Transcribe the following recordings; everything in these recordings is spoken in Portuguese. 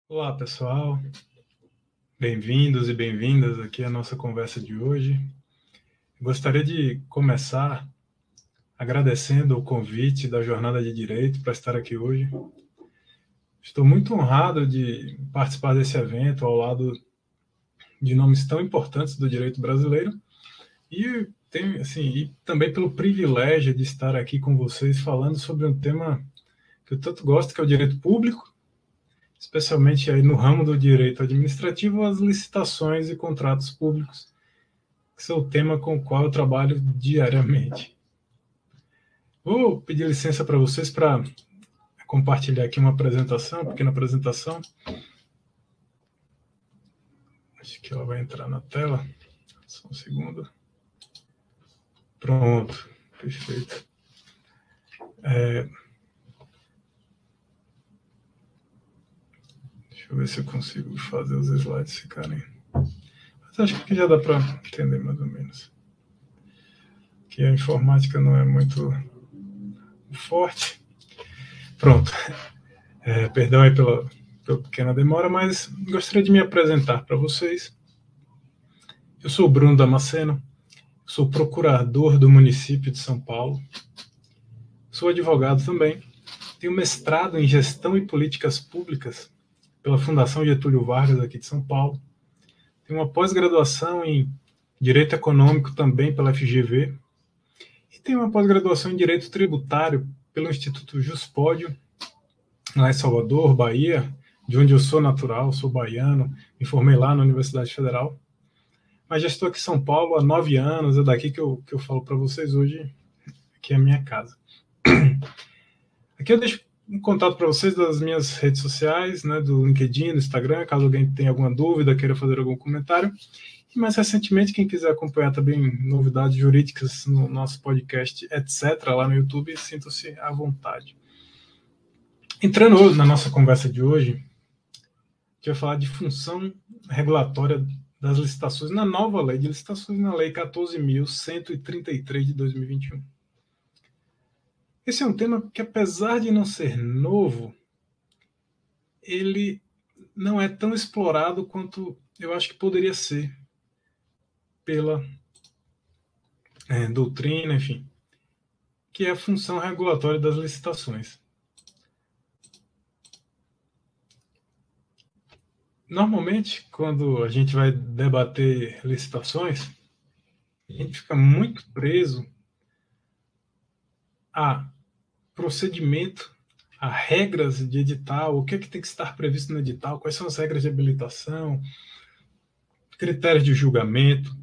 Olá, pessoal. Bem-vindos e bem-vindas aqui à nossa conversa de hoje. Gostaria de começar agradecendo o convite da Jornada de Direito para estar aqui hoje. Estou muito honrado de participar desse evento ao lado de nomes tão importantes do direito brasileiro e também pelo privilégio de estar aqui com vocês falando sobre um tema que eu tanto gosto, que é o direito público, especialmente aí no ramo do direito administrativo, as licitações e contratos públicos, que são o tema com o qual eu trabalho diariamente. Vou pedir licença para vocês para compartilhar aqui uma apresentação, uma pequena apresentação. Acho que ela vai entrar na tela. Só um segundo. Pronto, perfeito. Deixa eu ver se eu consigo fazer os slides ficarem. Mas acho que já dá para entender mais ou menos. Que a informática não é muito forte. Pronto. Perdão aí pela pequena demora, mas gostaria de me apresentar para vocês. Eu sou o Bruno Damasceno, sou procurador do município de São Paulo, sou advogado também, tenho mestrado em Gestão e Políticas Públicas pela Fundação Getúlio Vargas aqui de São Paulo, tenho uma pós-graduação em Direito Econômico também pela FGV e tenho uma pós-graduação em Direito Tributário pelo Instituto Juspódio, lá em Salvador, Bahia, de onde eu sou natural, sou baiano, me formei lá na Universidade Federal, mas já estou aqui em São Paulo há 9 anos, é daqui que eu falo para vocês hoje, que é a minha casa. Aqui eu deixo um contato para vocês das minhas redes sociais, né, do LinkedIn, do Instagram, caso alguém tenha alguma dúvida, queira fazer algum comentário. E mais recentemente, quem quiser acompanhar também novidades jurídicas no nosso podcast, etc., lá no YouTube, sinta-se à vontade. Entrando na nossa conversa de hoje, a gente vai falar de função regulatória das licitações na nova lei de licitações, na lei 14.133 de 2021. Esse é um tema que, apesar de não ser novo, ele não é tão explorado quanto eu acho que poderia ser pela doutrina, enfim, que é a função regulatória das licitações. Normalmente, quando a gente vai debater licitações, a gente fica muito preso a procedimento, a regras de edital, o que tem que estar previsto no edital, quais são as regras de habilitação, critérios de julgamento.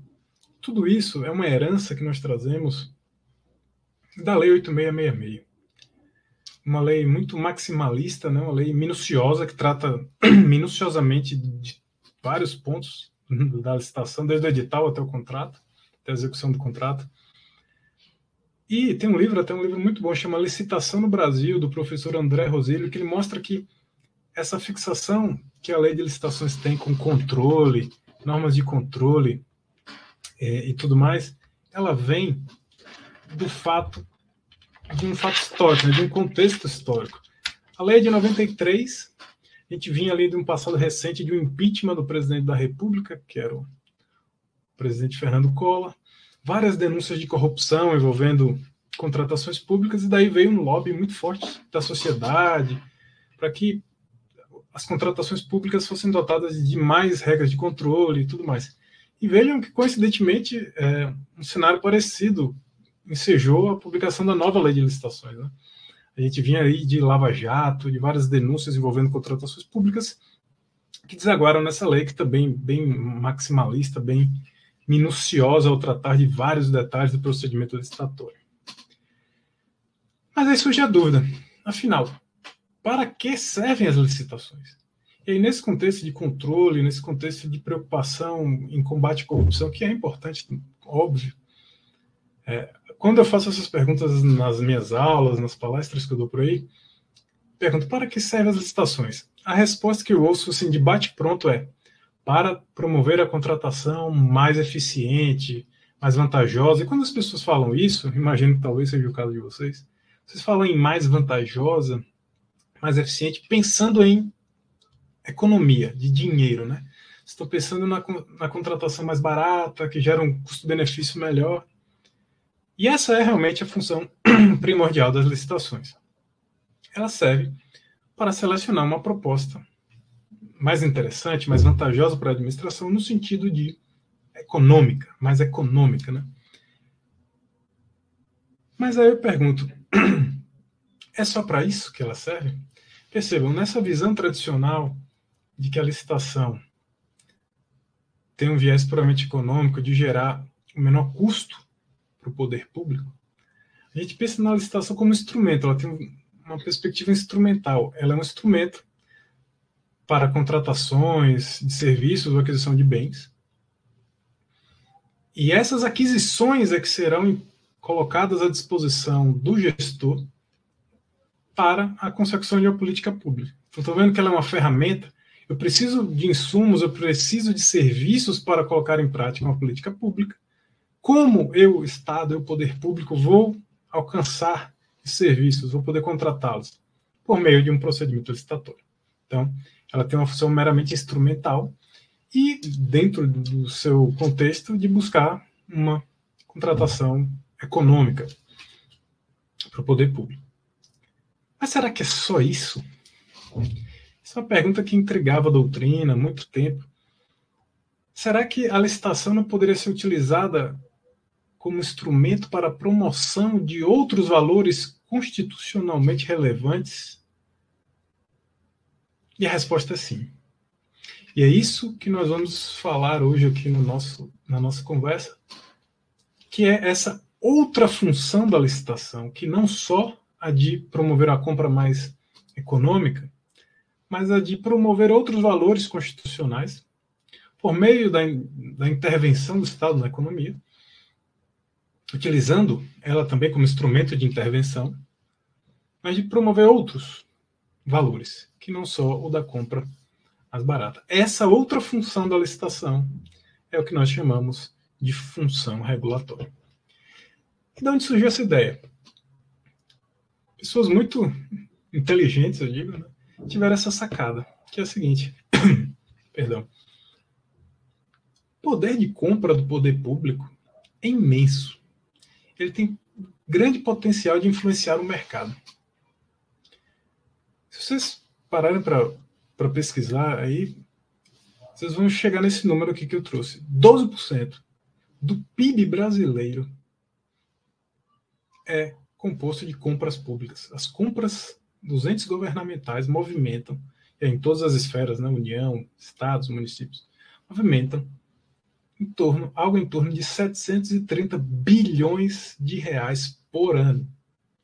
Tudo isso é uma herança que nós trazemos da Lei 8666. Uma lei muito maximalista, né? Uma lei minuciosa que trata minuciosamente de vários pontos da licitação, desde o edital até o contrato, até a execução do contrato. E tem um livro muito bom, chama Licitação no Brasil, do professor André Rosilho, que ele mostra que essa fixação que a lei de licitações tem com controle, normas de controle e tudo mais, ela vem de um fato histórico, né, de um contexto histórico. A lei é de 93, a gente vinha ali de um passado recente de um impeachment do presidente da República, que era o presidente Fernando Collor, várias denúncias de corrupção envolvendo contratações públicas, e daí veio um lobby muito forte da sociedade para que as contratações públicas fossem dotadas de mais regras de controle e tudo mais. E vejam que, coincidentemente, um cenário parecido ensejou a publicação da nova lei de licitações, né? A gente vinha aí de Lava Jato, de várias denúncias envolvendo contratações públicas, que desaguaram nessa lei, que também bem maximalista, bem minuciosa ao tratar de vários detalhes do procedimento licitatório. Mas aí surge a dúvida, afinal, para que servem as licitações? E aí, nesse contexto de controle, nesse contexto de preocupação em combate à corrupção, que é importante, óbvio, quando eu faço essas perguntas nas minhas aulas, nas palestras que eu dou por aí, pergunto, para que servem as licitações? A resposta que eu ouço, assim, de bate-pronto é para promover a contratação mais eficiente, mais vantajosa. E quando as pessoas falam isso, imagino que talvez seja o caso de vocês falam em mais vantajosa, mais eficiente, pensando em economia, de dinheiro, né? Estou pensando na contratação mais barata, que gera um custo-benefício melhor. E essa é realmente a função primordial das licitações. Ela serve para selecionar uma proposta mais interessante, mais vantajosa para a administração, no sentido de econômica, mais econômica, né? Mas aí eu pergunto, é só para isso que ela serve? Percebam, nessa visão tradicional de que a licitação tem um viés puramente econômico de gerar o menor custo para o poder público, a gente pensa na licitação como instrumento, ela tem uma perspectiva instrumental, ela é um instrumento para contratações de serviços ou aquisição de bens, e essas aquisições é que serão colocadas à disposição do gestor para a consecução de uma política pública. Então, estou vendo que ela é uma ferramenta, eu preciso de insumos, eu preciso de serviços para colocar em prática uma política pública. Como eu, Estado, eu, poder público, vou alcançar esses serviços, vou poder contratá-los? Por meio de um procedimento licitatório. Então, ela tem uma função meramente instrumental e, dentro do seu contexto, de buscar uma contratação econômica para o poder público. Mas será que é só isso? Essa é uma pergunta que intrigava a doutrina há muito tempo. Será que a licitação não poderia ser utilizada como instrumento para a promoção de outros valores constitucionalmente relevantes? E a resposta é sim. E é isso que nós vamos falar hoje aqui na nossa conversa, que é essa outra função da licitação, que não só a de promover a compra mais econômica, mas a de promover outros valores constitucionais por meio da intervenção do Estado na economia, utilizando ela também como instrumento de intervenção, mas de promover outros valores, que não só o da compra mais barata. Essa outra função da licitação é o que nós chamamos de função regulatória. E de onde surgiu essa ideia? Pessoas muito inteligentes, eu digo, né, tiveram essa sacada, que é a seguinte, perdão, o poder de compra do poder público é imenso. Ele tem grande potencial de influenciar o mercado. Se vocês pararem para pesquisar aí, vocês vão chegar nesse número aqui que eu trouxe. 12% do PIB brasileiro é composto de compras públicas. As compras dos entes governamentais movimentam, em todas as esferas, né, União, estados, municípios, movimentam algo em torno de 730 bilhões de reais por ano.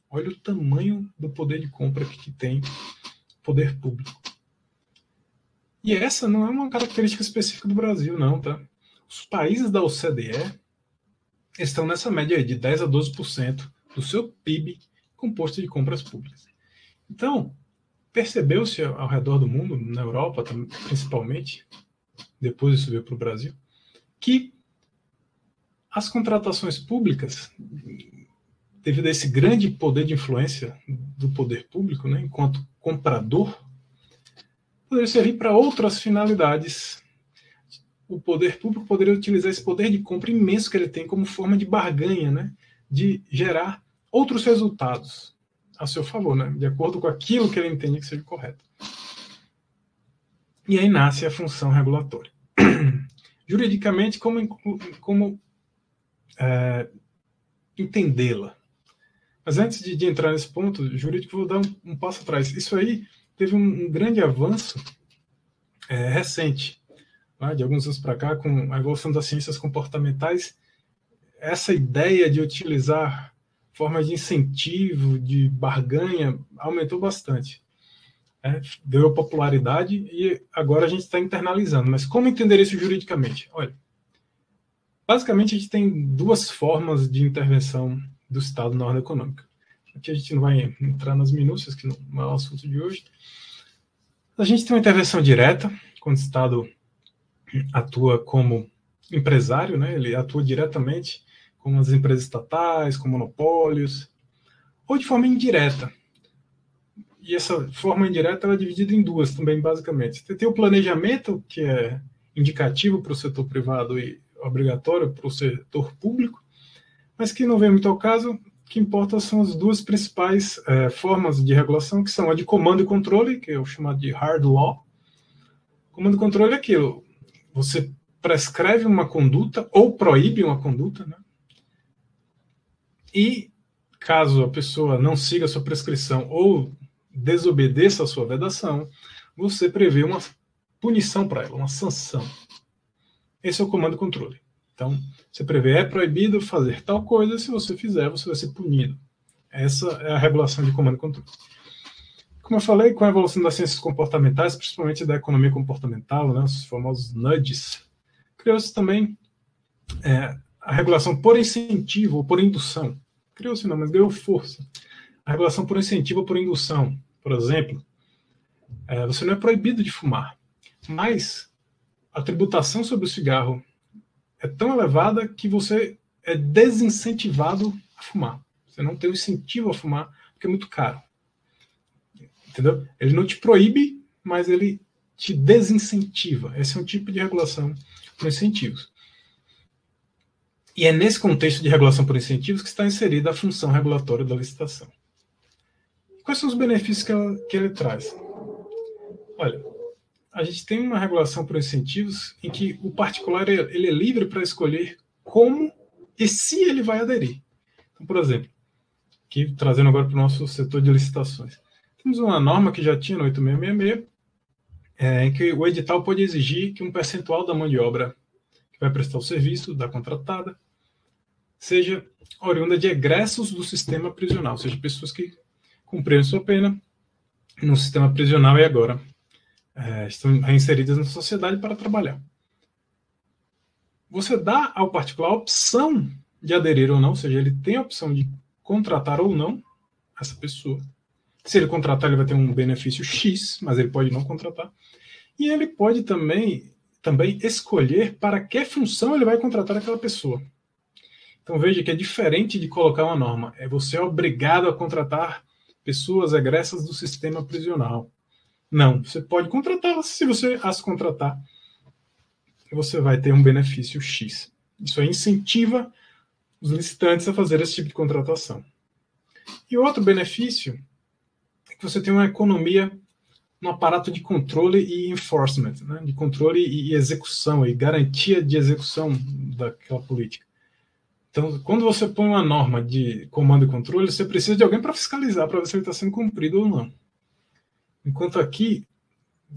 Olha o tamanho do poder de compra que tem o poder público. E essa não é uma característica específica do Brasil, não, tá? Os países da OCDE estão nessa média aí de 10 a 12% do seu PIB composto de compras públicas. Então, percebeu-se ao redor do mundo, na Europa principalmente, depois isso veio para o Brasil, que as contratações públicas, devido a esse grande poder de influência do poder público, né, enquanto comprador, poderia servir para outras finalidades. O poder público poderia utilizar esse poder de compra imenso que ele tem como forma de barganha, né, de gerar outros resultados a seu favor, né, de acordo com aquilo que ele entende que seja correto. E aí nasce a função regulatória. Juridicamente, como entendê-la? Mas antes de entrar nesse ponto jurídico, vou dar um passo atrás. Isso aí teve um grande avanço recente, né, de alguns anos para cá, com a evolução das ciências comportamentais. Essa ideia de utilizar formas de incentivo, de barganha, aumentou bastante. Deu popularidade e agora a gente está internalizando. Mas como entender isso juridicamente? Olha, basicamente a gente tem duas formas de intervenção do Estado na ordem econômica. Aqui a gente não vai entrar nas minúcias, que não é o assunto de hoje. A gente tem uma intervenção direta, quando o Estado atua como empresário, né? Ele atua diretamente como as empresas estatais, com monopólios, ou de forma indireta. e essa forma indireta ela é dividida em duas também, basicamente. Você tem o planejamento, que é indicativo para o setor privado e obrigatório para o setor público, mas que não vem muito ao caso. O que importa são as duas principais formas de regulação, que são a de comando e controle, que é o chamado de hard law. Comando e controle é aquilo: você prescreve uma conduta ou proíbe uma conduta, né? E caso a pessoa não siga a sua prescrição ou desobedeça a sua vedação, você prevê uma punição para ela, uma sanção. Esse é o comando e controle. Então, você prevê, é proibido fazer tal coisa, se você fizer, você vai ser punido. Essa é a regulação de comando e controle. Como eu falei, com a evolução das ciências comportamentais, principalmente da economia comportamental, né, os famosos nudges, criou-se também a regulação por incentivo ou por indução. Criou-se não, mas ganhou força. A regulação por incentivo ou por indução. Por exemplo, você não é proibido de fumar, mas a tributação sobre o cigarro é tão elevada que você é desincentivado a fumar. Você não tem o incentivo a fumar porque é muito caro. Entendeu? Ele não te proíbe, mas ele te desincentiva. Esse é um tipo de regulação por incentivos. E é nesse contexto de regulação por incentivos que está inserida a função regulatória da licitação. Quais são os benefícios que ele traz? Olha, a gente tem uma regulação por incentivos em que o particular ele é livre para escolher como e se ele vai aderir. Então, por exemplo, aqui trazendo agora para o nosso setor de licitações, temos uma norma que já tinha no 8666, em que o edital pode exigir que um percentual da mão de obra que vai prestar o serviço da contratada seja oriunda de egressos do sistema prisional, ou seja, pessoas que cumpriram sua pena no sistema prisional e agora estão reinseridas na sociedade para trabalhar. Você dá ao particular a opção de aderir ou não, ou seja, ele tem a opção de contratar ou não essa pessoa. Se ele contratar, ele vai ter um benefício X, mas ele pode não contratar. E ele pode também escolher para que função ele vai contratar aquela pessoa. Então veja que é diferente de colocar uma norma. Você é obrigado a contratar pessoas egressas do sistema prisional. Não, você pode contratá-las. Se você as contratar, você vai ter um benefício X. Isso aí incentiva os licitantes a fazer esse tipo de contratação. E outro benefício é que você tem uma economia no aparato de controle e enforcement, né? De controle e execução, e garantia de execução daquela política. Então, quando você põe uma norma de comando e controle, você precisa de alguém para fiscalizar, para ver se ele está sendo cumprido ou não. Enquanto aqui,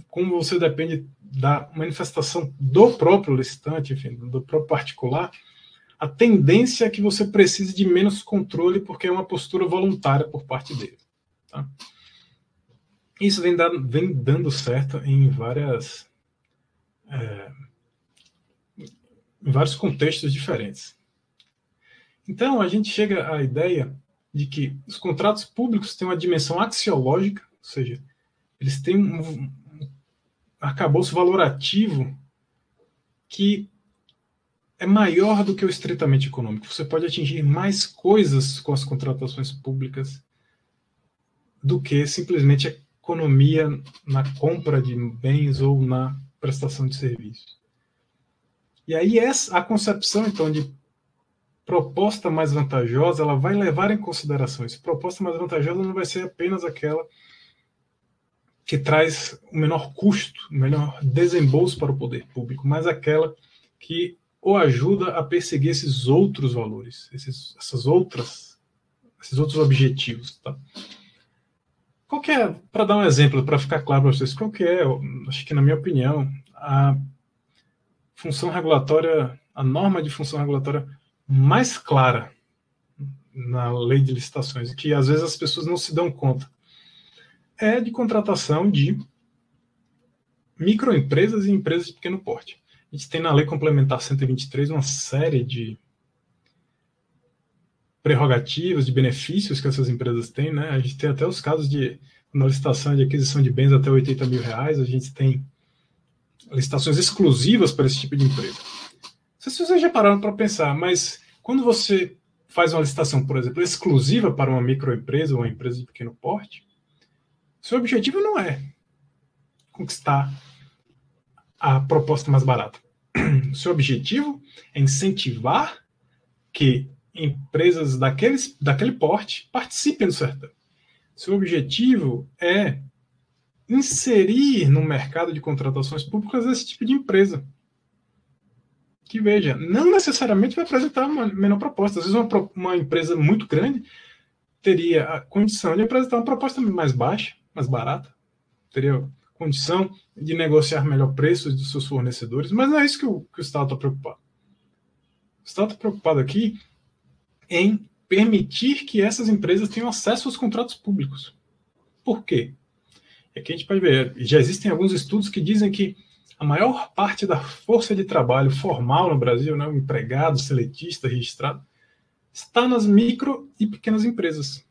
como você depende da manifestação do próprio licitante, enfim, do próprio particular, a tendência é que você precise de menos controle porque é uma postura voluntária por parte dele. Tá? Isso vem dando certo em vários contextos diferentes. Então, a gente chega à ideia de que os contratos públicos têm uma dimensão axiológica, ou seja, eles têm um arcabouço valorativo que é maior do que o estritamente econômico. Você pode atingir mais coisas com as contratações públicas do que simplesmente a economia na compra de bens ou na prestação de serviços. E aí a concepção, então, de proposta mais vantajosa, ela vai levar em consideração isso. Proposta mais vantajosa não vai ser apenas aquela que traz o menor custo, o menor desembolso para o poder público, mas aquela que o ajuda a perseguir esses outros valores, esses outros objetivos. Tá? Qual que é, para dar um exemplo, para ficar claro para vocês, qual que é, acho que na minha opinião, a função regulatória, a norma de função regulatória mais clara na lei de licitações, que às vezes as pessoas não se dão conta, é de contratação de microempresas e empresas de pequeno porte. A gente tem na Lei Complementar 123 uma série de prerrogativas, de benefícios que essas empresas têm, né? A gente tem até os casos de na licitação de aquisição de bens até R$80 mil, a gente tem licitações exclusivas para esse tipo de empresa. Não sei se vocês já pararam para pensar, mas quando você faz uma licitação, por exemplo, exclusiva para uma microempresa ou uma empresa de pequeno porte, Seu objetivo não é conquistar a proposta mais barata. O seu objetivo é incentivar que empresas daquele porte participem do certame. Seu objetivo é inserir no mercado de contratações públicas esse tipo de empresa. Que, veja, não necessariamente vai apresentar uma menor proposta. Às vezes uma empresa muito grande teria a condição de apresentar uma proposta mais baixa, mais barata, teria condição de negociar melhor preços dos seus fornecedores, mas não é isso que o Estado está preocupado. O Estado está preocupado aqui em permitir que essas empresas tenham acesso aos contratos públicos. Por quê? Aqui a gente pode ver, já existem alguns estudos que dizem que a maior parte da força de trabalho formal no Brasil, né, o empregado, seletista, registrado, está nas micro e pequenas empresas.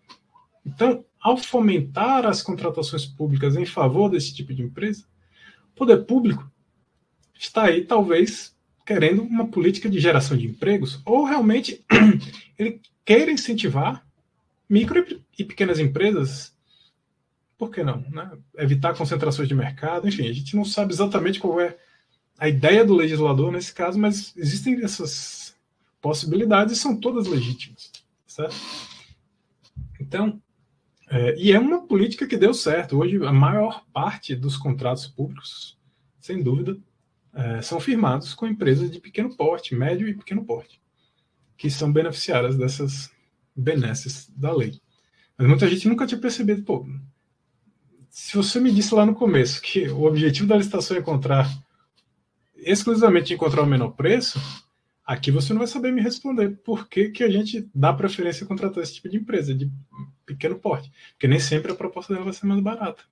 Então, ao fomentar as contratações públicas em favor desse tipo de empresa, o poder público está aí, talvez, querendo uma política de geração de empregos, ou realmente ele quer incentivar micro e pequenas empresas. Por que não? Né? Evitar concentrações de mercado, enfim, a gente não sabe exatamente qual é a ideia do legislador nesse caso, mas existem essas possibilidades e são todas legítimas, certo? Então, e é uma política que deu certo. Hoje, a maior parte dos contratos públicos, sem dúvida, são firmados com empresas de pequeno porte, médio e pequeno porte, que são beneficiárias dessas benesses da lei. Mas muita gente nunca tinha percebido, pô, se você me disse lá no começo que o objetivo da licitação é exclusivamente encontrar o menor preço, aqui você não vai saber me responder por que a gente dá preferência a contratar esse tipo de empresa, de pequeno porte. Porque nem sempre a proposta dela vai ser mais barata.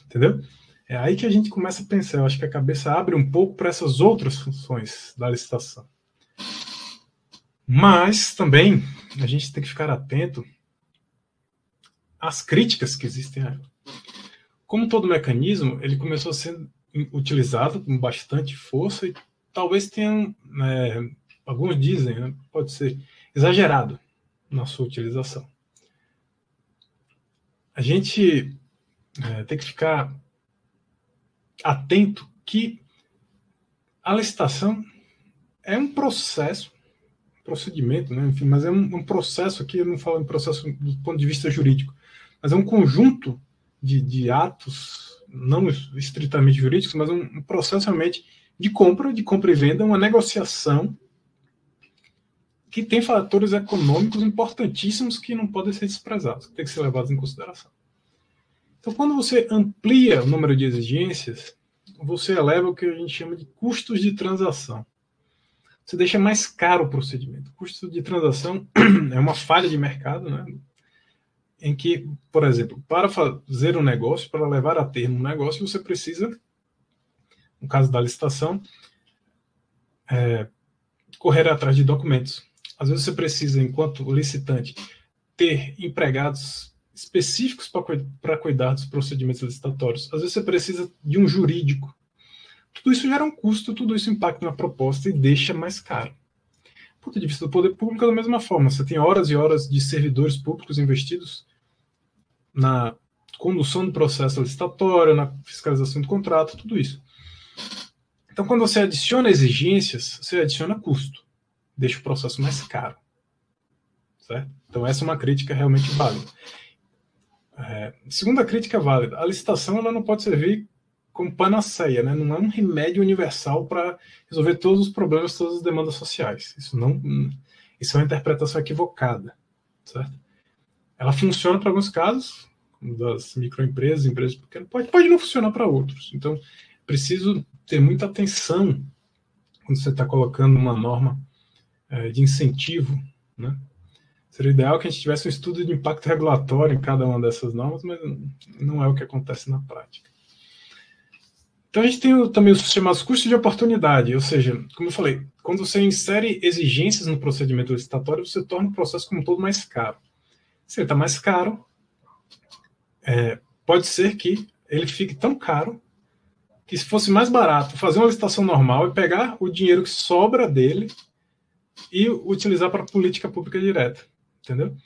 Entendeu? É aí que a gente começa a pensar. Eu acho que a cabeça abre um pouco para essas outras funções da licitação. Mas também a gente tem que ficar atento às críticas que existem a ela. Como todo mecanismo, ele começou a ser utilizado com bastante força e talvez tenha, alguns dizem, né, pode ser exagerado na sua utilização. A gente tem que ficar atento que a licitação é um procedimento, né, enfim, mas é um processo aqui, eu não falo em processo do ponto de vista jurídico, mas é um conjunto de atos, não estritamente jurídicos, mas um processo realmente de compra e venda, uma negociação que tem fatores econômicos importantíssimos que não podem ser desprezados, que tem que ser levados em consideração. Então, quando você amplia o número de exigências, você eleva o que a gente chama de custos de transação. Você deixa mais caro o procedimento. Custo de transação é uma falha de mercado, né? Em que, por exemplo, para fazer um negócio, para levar a termo um negócio, você precisa, no caso da licitação, correr atrás de documentos. Às vezes você precisa, enquanto licitante, ter empregados específicos para cuidar dos procedimentos licitatórios. Às vezes você precisa de um jurídico. Tudo isso gera um custo, tudo isso impacta na proposta e deixa mais caro. Do ponto de vista do poder público, da mesma forma. Você tem horas e horas de servidores públicos investidos na condução do processo licitatório, na fiscalização do contrato, tudo isso. Então, quando você adiciona exigências, você adiciona custo. Deixa o processo mais caro. Certo? Então, essa é uma crítica realmente válida. Segunda crítica válida. A licitação ela não pode servir como panaceia, né? Não é um remédio universal para resolver todos os problemas, todas as demandas sociais. Isso é uma interpretação equivocada. Certo? Ela funciona para alguns casos, das microempresas, empresas pequenas, pode não funcionar para outros. Então, preciso ter muita atenção quando você está colocando uma norma de incentivo, né? Seria ideal que a gente tivesse um estudo de impacto regulatório em cada uma dessas normas, mas não é o que acontece na prática. Então, a gente tem também os chamados custos de oportunidade, ou seja, como eu falei, quando você insere exigências no procedimento licitatório, você torna o processo como um todo mais caro. Se ele está mais caro, pode ser que ele fique tão caro que, se fosse mais barato fazer uma licitação normal e pegar o dinheiro que sobra dele e utilizar para política pública direta, entendeu?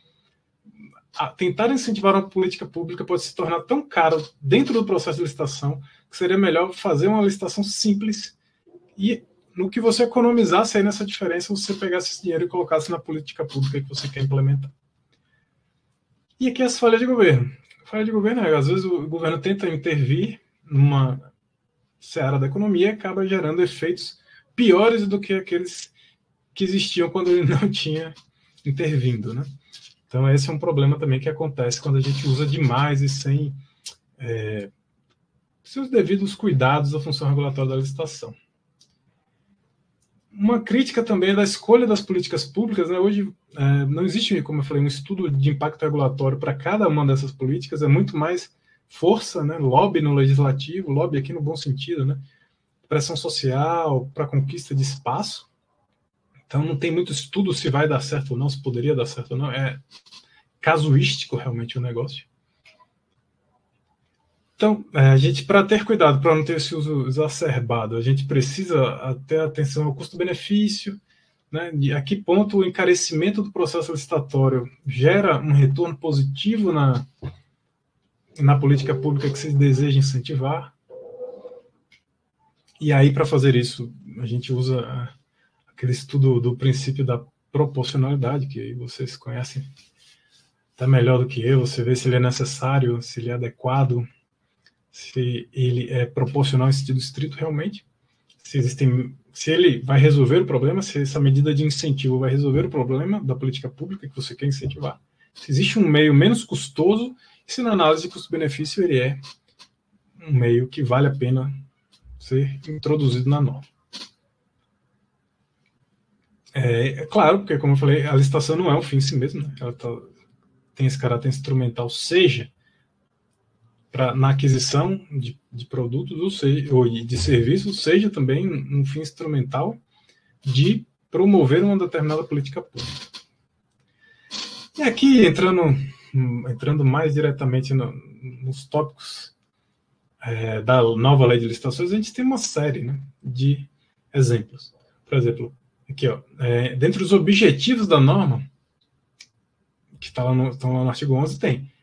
tentar incentivar uma política pública pode se tornar tão caro dentro do processo de licitação que seria melhor fazer uma licitação simples e no que você economizasse aí nessa diferença, você pegasse esse dinheiro e colocasse na política pública que você quer implementar. E aqui as falhas de governo. Falha de governo é, às vezes o governo tenta intervir numa seara da economia e acaba gerando efeitos piores do que aqueles que existiam quando ele não tinha intervindo, né? Então esse é um problema também que acontece quando a gente usa demais e sem seus devidos cuidados da função regulatória da licitação. Uma crítica também é da escolha das políticas públicas, né? Hoje não existe, como eu falei, um estudo de impacto regulatório para cada uma dessas políticas, é muito mais força, né? Lobby no legislativo, lobby aqui no bom sentido, né? Pressão social para conquista de espaço. Então não tem muito estudo se vai dar certo ou não, se poderia dar certo ou não, é casuístico realmente o negócio. Então, a gente, para ter cuidado, para não ter esse uso exacerbado, a gente precisa ter atenção ao custo-benefício, né? A que ponto o encarecimento do processo licitatório gera um retorno positivo na política pública que se deseja incentivar. E aí, para fazer isso, a gente usa aquele estudo do princípio da proporcionalidade, que vocês conhecem até melhor do que eu, você vê se ele é necessário, se ele é adequado, se ele é proporcional em sentido estrito realmente, se ele vai resolver o problema, se essa medida de incentivo vai resolver o problema da política pública que você quer incentivar, se existe um meio menos custoso, e se na análise de custo-benefício ele é um meio que vale a pena ser introduzido na norma. É claro, porque como eu falei, a licitação não é um fim em si mesmo, né? Ela tem esse caráter instrumental, seja na aquisição de produtos ou de serviços, seja também um fim instrumental de promover uma determinada política pública. E aqui, entrando mais diretamente nos tópicos da nova lei de licitações, a gente tem uma série, né, de exemplos. Por exemplo, aqui, dentre os objetivos da norma, que estão lá no artigo 11, tem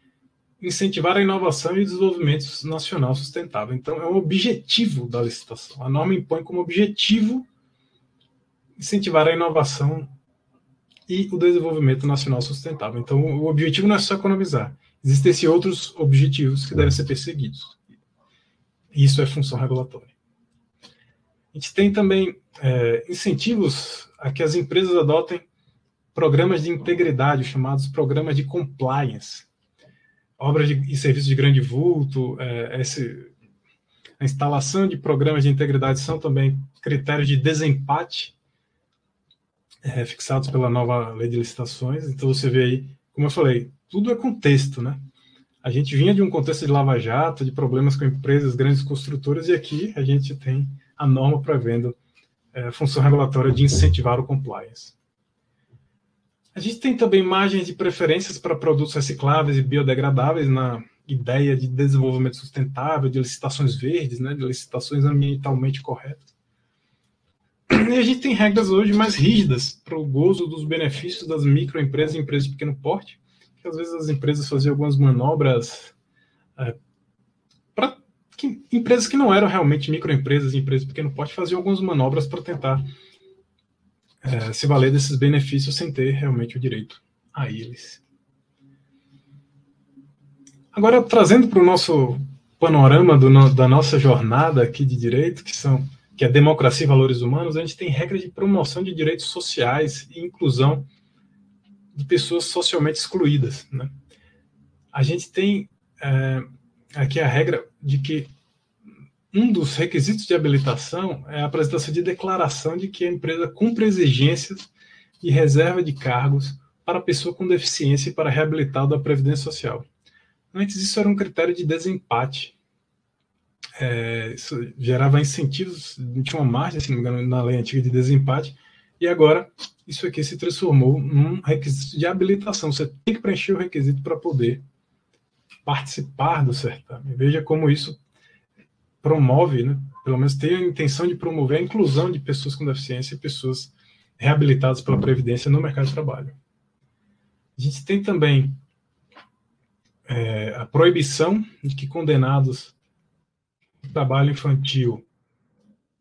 incentivar a inovação e o desenvolvimento nacional sustentável. Então, é um objetivo da licitação. A norma impõe como objetivo incentivar a inovação e o desenvolvimento nacional sustentável. Então, o objetivo não é só economizar. Existem outros objetivos que devem ser perseguidos. Isso é função regulatória. A gente tem também incentivos a que as empresas adotem programas de integridade, chamados programas de compliance. Obras e serviços de grande vulto, a instalação de programas de integridade são também critérios de desempate fixados pela nova lei de licitações. Então você vê aí, como eu falei, tudo é contexto, né? A gente vinha de um contexto de lava-jato, de problemas com empresas, grandes construtoras, e aqui a gente tem a norma prevendo função regulatória de incentivar o compliance. A gente tem também margens de preferências para produtos recicláveis e biodegradáveis na ideia de desenvolvimento sustentável, de licitações verdes, né, de licitações ambientalmente corretas. E a gente tem regras hoje mais rígidas para o gozo dos benefícios das microempresas e empresas de pequeno porte, que às vezes as empresas faziam algumas manobras para empresas que não eram realmente microempresas e empresas de pequeno porte faziam algumas manobras para tentar se valer desses benefícios sem ter realmente o direito a eles. Agora, trazendo para o nosso panorama da nossa jornada aqui de direito, que é democracia e valores humanos, a gente tem regras de promoção de direitos sociais e inclusão de pessoas socialmente excluídas, né? A gente tem aqui a regra de que um dos requisitos de habilitação é a apresentação de declaração de que a empresa cumpre exigências de reserva de cargos para pessoa com deficiência e para reabilitado da Previdência Social. Antes, isso era um critério de desempate. Isso gerava incentivos, tinha uma margem, se não me engano, na lei antiga de desempate, e agora isso aqui se transformou num requisito de habilitação. Você tem que preencher o requisito para poder participar do certame. Veja como isso promove, né, pelo menos tem a intenção de promover a inclusão de pessoas com deficiência e pessoas reabilitadas pela Previdência no mercado de trabalho. A gente tem também a proibição de que condenados por trabalho infantil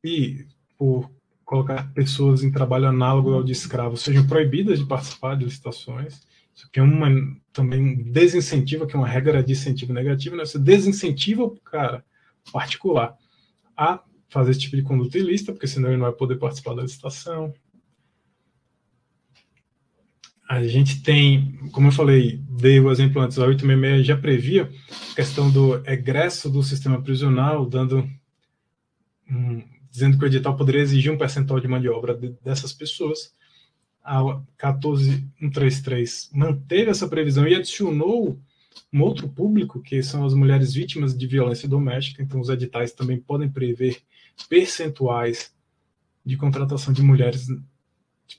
e por colocar pessoas em trabalho análogo ao de escravos sejam proibidas de participar de licitações. Isso aqui é também desincentiva, que é uma regra de incentivo negativo, né? Você desincentiva o cara particular a fazer esse tipo de conduta ilícita, porque senão ele não vai poder participar da licitação. A gente tem, como eu falei, dei o exemplo antes, a 866 já previa a questão do egresso do sistema prisional, dizendo que o edital poderia exigir um percentual de mão de obra dessas pessoas. A 14133 manteve essa previsão e adicionou um outro público, que são as mulheres vítimas de violência doméstica. Então, os editais também podem prever percentuais de contratação de mulheres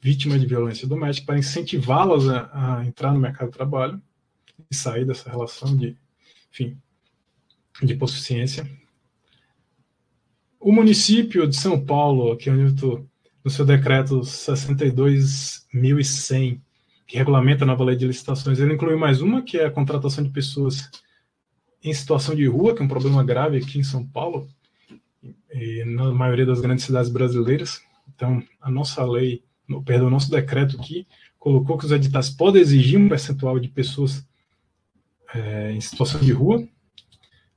vítimas de violência doméstica para incentivá-las a entrar no mercado de trabalho e sair dessa relação de hipossuficiência. O município de São Paulo, aqui onde eu estou, no seu decreto 62.100, que regulamenta a nova lei de licitações, ele inclui mais uma, que é a contratação de pessoas em situação de rua, que é um problema grave aqui em São Paulo, e na maioria das grandes cidades brasileiras. Então, a nossa lei, o nosso decreto aqui, colocou que os editais podem exigir um percentual de pessoas em situação de rua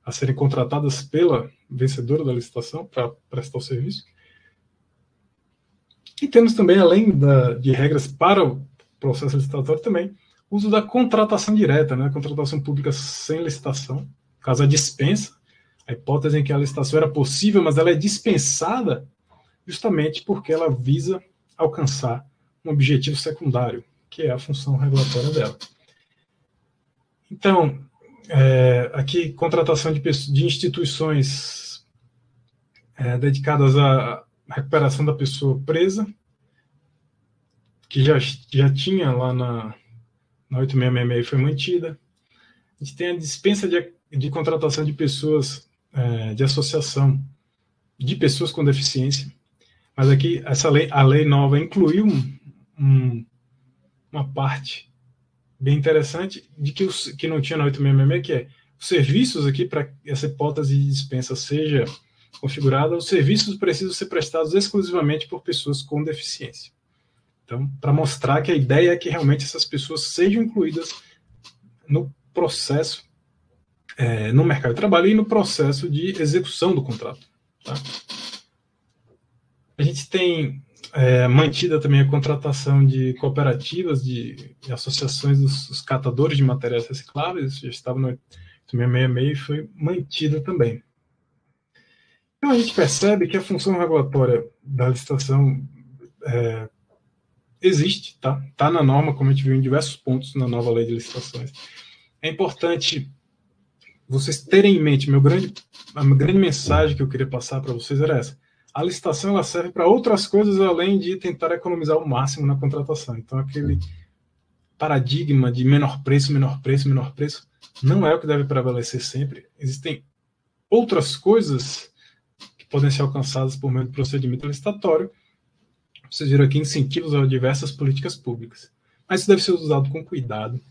a serem contratadas pela vencedora da licitação para prestar o serviço. E temos também, além de regras para o processo licitatório, também o uso da contratação direta, né? Contratação pública sem licitação, caso a dispensa, a hipótese em que a licitação era possível, mas ela é dispensada justamente porque ela visa alcançar um objetivo secundário, que é a função regulatória dela. Então, aqui, contratação de instituições dedicadas à recuperação da pessoa presa, que já tinha lá na 8666 e foi mantida. A gente tem a dispensa de contratação de pessoas de associação de pessoas com deficiência, mas aqui a lei nova incluiu uma parte bem interessante de que não tinha na 8666, que é os serviços aqui, para essa hipótese de dispensa seja configurada, os serviços precisam ser prestados exclusivamente por pessoas com deficiência. Então, para mostrar que a ideia é que realmente essas pessoas sejam incluídas no processo, no mercado de trabalho e no processo de execução do contrato. Tá? A gente tem mantida também a contratação de cooperativas, de associações dos catadores de materiais recicláveis, isso já estava no 8666 e foi mantida também. Então, a gente percebe que a função regulatória da licitação existe, tá na norma, como a gente viu em diversos pontos na nova lei de licitações. É importante vocês terem em mente, a grande mensagem que eu queria passar para vocês era essa. A licitação ela serve para outras coisas além de tentar economizar o máximo na contratação. Então, aquele paradigma de menor preço não é o que deve prevalecer sempre. Existem outras coisas que podem ser alcançadas por meio do procedimento licitatório. Vocês viram aqui incentivos a diversas políticas públicas. Mas isso deve ser usado com cuidado,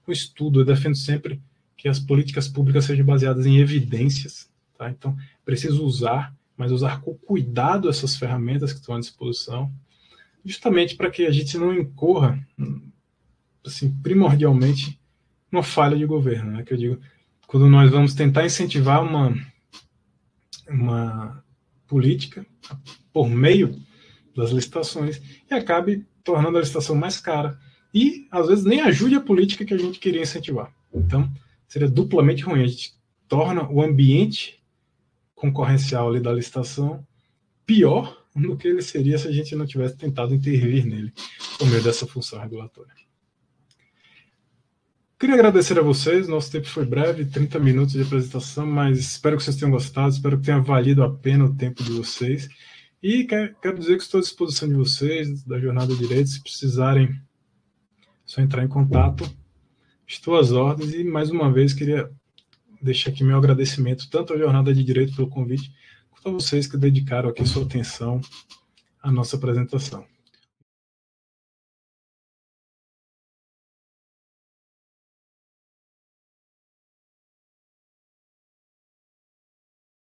com estudo. Eu defendo sempre que as políticas públicas sejam baseadas em evidências. Tá? Então, preciso usar, mas usar com cuidado essas ferramentas que estão à disposição, justamente para que a gente não incorra, assim, primordialmente, numa falha de governo. Né? Que eu digo, quando nós vamos tentar incentivar uma política por meio das licitações e acabe tornando a licitação mais cara e, às vezes, nem ajude a política que a gente queria incentivar. Então, seria duplamente ruim. A gente torna o ambiente concorrencial ali da licitação pior do que ele seria se a gente não tivesse tentado intervir nele por meio dessa função regulatória. Queria agradecer a vocês, nosso tempo foi breve, 30 minutos de apresentação, mas espero que vocês tenham gostado, espero que tenha valido a pena o tempo de vocês. E quero dizer que estou à disposição de vocês, da Jornada de Direito, se precisarem, é só entrar em contato. Estou às ordens e, mais uma vez, queria deixar aqui meu agradecimento tanto à Jornada de Direito pelo convite, quanto a vocês que dedicaram aqui sua atenção à nossa apresentação.